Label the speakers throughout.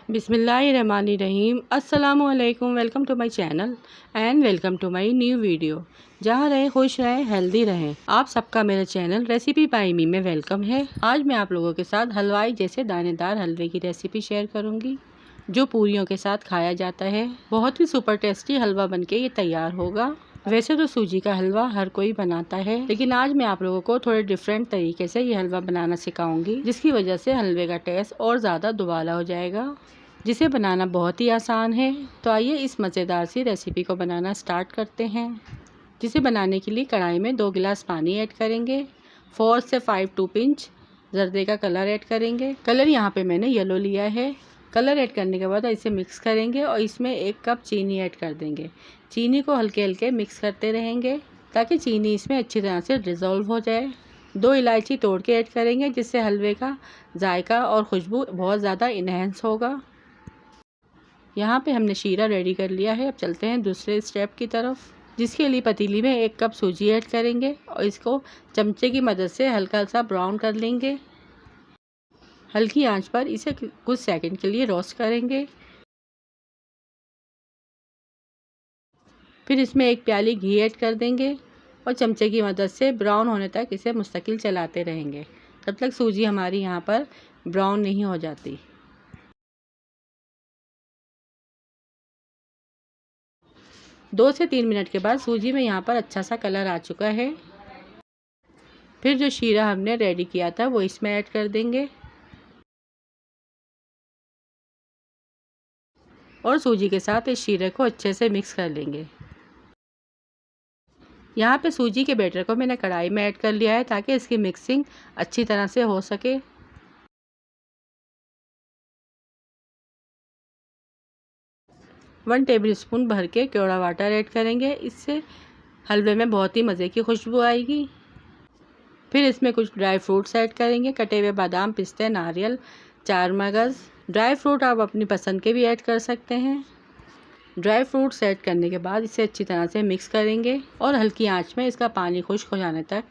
Speaker 1: बिस्मिल्लाहिर्रहमानिर्रहीम। अस्सलामुअलैकुम। Welcome to my channel and welcome to my new video. जहाँ रहें खुश रहें हेल्दी रहें। आप सबका मेरे चैनल रेसिपी बाय मी में वेलकम है। आज मैं आप लोगों के साथ हलवाई जैसे दानेदार हलवे की रेसिपी शेयर करूँगी जो पूरियों के साथ खाया जाता है। बहुत ही सुपर टेस्टी हलवा बनके ये तैयार होगा। वैसे तो सूजी का हलवा हर कोई बनाता है, लेकिन आज मैं आप लोगों को थोड़े डिफरेंट तरीके से ये हलवा बनाना सिखाऊंगी, जिसकी वजह से हलवे का टेस्ट और ज़्यादा दुबाला हो जाएगा, जिसे बनाना बहुत ही आसान है। तो आइए इस मज़ेदार सी रेसिपी को बनाना स्टार्ट करते हैं। जिसे बनाने के लिए कढ़ाई में 2 गिलास पानी ऐड करेंगे। 4 से 5 टू पिंच जर्दे का कलर ऐड करेंगे। कलर यहाँ पे मैंने येलो लिया है। कलर ऐड करने के बाद इसे मिक्स करेंगे और इसमें 1 कप चीनी ऐड कर देंगे। चीनी को हल्के हल्के मिक्स करते रहेंगे ताकि चीनी इसमें अच्छी तरह से डिज़ोल्व हो जाए। 2 इलायची तोड़ के ऐड करेंगे, जिससे हलवे का जायका और खुशबू बहुत ज़्यादा इन्हेंस होगा। यहाँ पे हमने शीरा रेडी कर लिया है। अब चलते हैं दूसरे स्टेप की तरफ, जिसके लिए पतीली में 1 कप सूजी ऐड करेंगे और इसको चमचे की मदद से हल्का सा ब्राउन कर लेंगे। हल्की आंच पर इसे कुछ सेकंड के लिए रोस्ट करेंगे। फिर इसमें 1 प्याली घी ऐड कर देंगे और चमचे की मदद से ब्राउन होने तक इसे मुस्तकिल चलाते रहेंगे, तब तक सूजी हमारी यहाँ पर ब्राउन नहीं हो जाती। 2 से 3 मिनट के बाद सूजी में यहाँ पर अच्छा सा कलर आ चुका है। फिर जो शीरा हमने रेडी किया था वो इसमें ऐड कर देंगे और सूजी के साथ इस शीरे को अच्छे से मिक्स कर लेंगे। यहाँ पे सूजी के बैटर को मैंने कढ़ाई में ऐड कर लिया है ताकि इसकी मिक्सिंग अच्छी तरह से हो सके। वन टेबल स्पून भर के केवड़ा वाटर ऐड करेंगे। इससे हलवे में बहुत ही मज़े की खुशबू आएगी। फिर इसमें कुछ ड्राई फ्रूट्स ऐड करेंगे, कटे हुए बादाम, पिस्ते, नारियल, 4 मगज़। ड्राई फ्रूट आप अपनी पसंद के भी ऐड कर सकते हैं। ड्राई फ्रूट्स ऐड करने के बाद इसे अच्छी तरह से मिक्स करेंगे और हल्की आंच में इसका पानी खुश्क हो जाने तक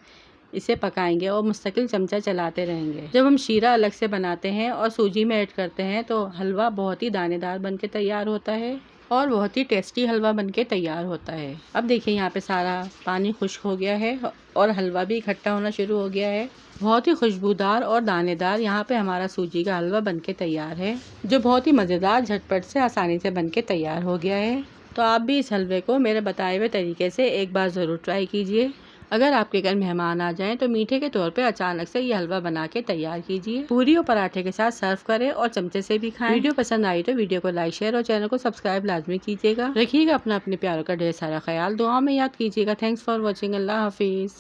Speaker 1: इसे पकाएंगे और मुस्तकिल चमचा चलाते रहेंगे। जब हम शीरा अलग से बनाते हैं और सूजी में ऐड करते हैं तो हलवा बहुत ही दानेदार बनके तैयार होता है और बहुत ही टेस्टी हलवा बनके तैयार होता है। अब देखिए यहाँ पे सारा पानी खुश्क हो गया है और हलवा भी इकट्ठा होना शुरू हो गया है। बहुत ही खुशबूदार और दानेदार यहाँ पे हमारा सूजी का हलवा बनके तैयार है, जो बहुत ही मज़ेदार झटपट से आसानी से बनके तैयार हो गया है। तो आप भी इस हलवे को मेरे बताए हुए तरीके से एक बार ज़रूर ट्राई कीजिए। अगर आपके घर मेहमान आ जाएं तो मीठे के तौर पे अचानक से ये हलवा बना के तैयार कीजिए। पूरी और पराठे के साथ सर्व करें और चमचे से भी खाएं। वीडियो पसंद आई तो वीडियो को लाइक, शेयर और चैनल को सब्सक्राइब लाजमी कीजिएगा। रखिएगा अपना अपने प्यारों का ढेर सारा ख्याल। दुआ में याद कीजिएगा। Thanks for watching. अल्लाह हाफिज़।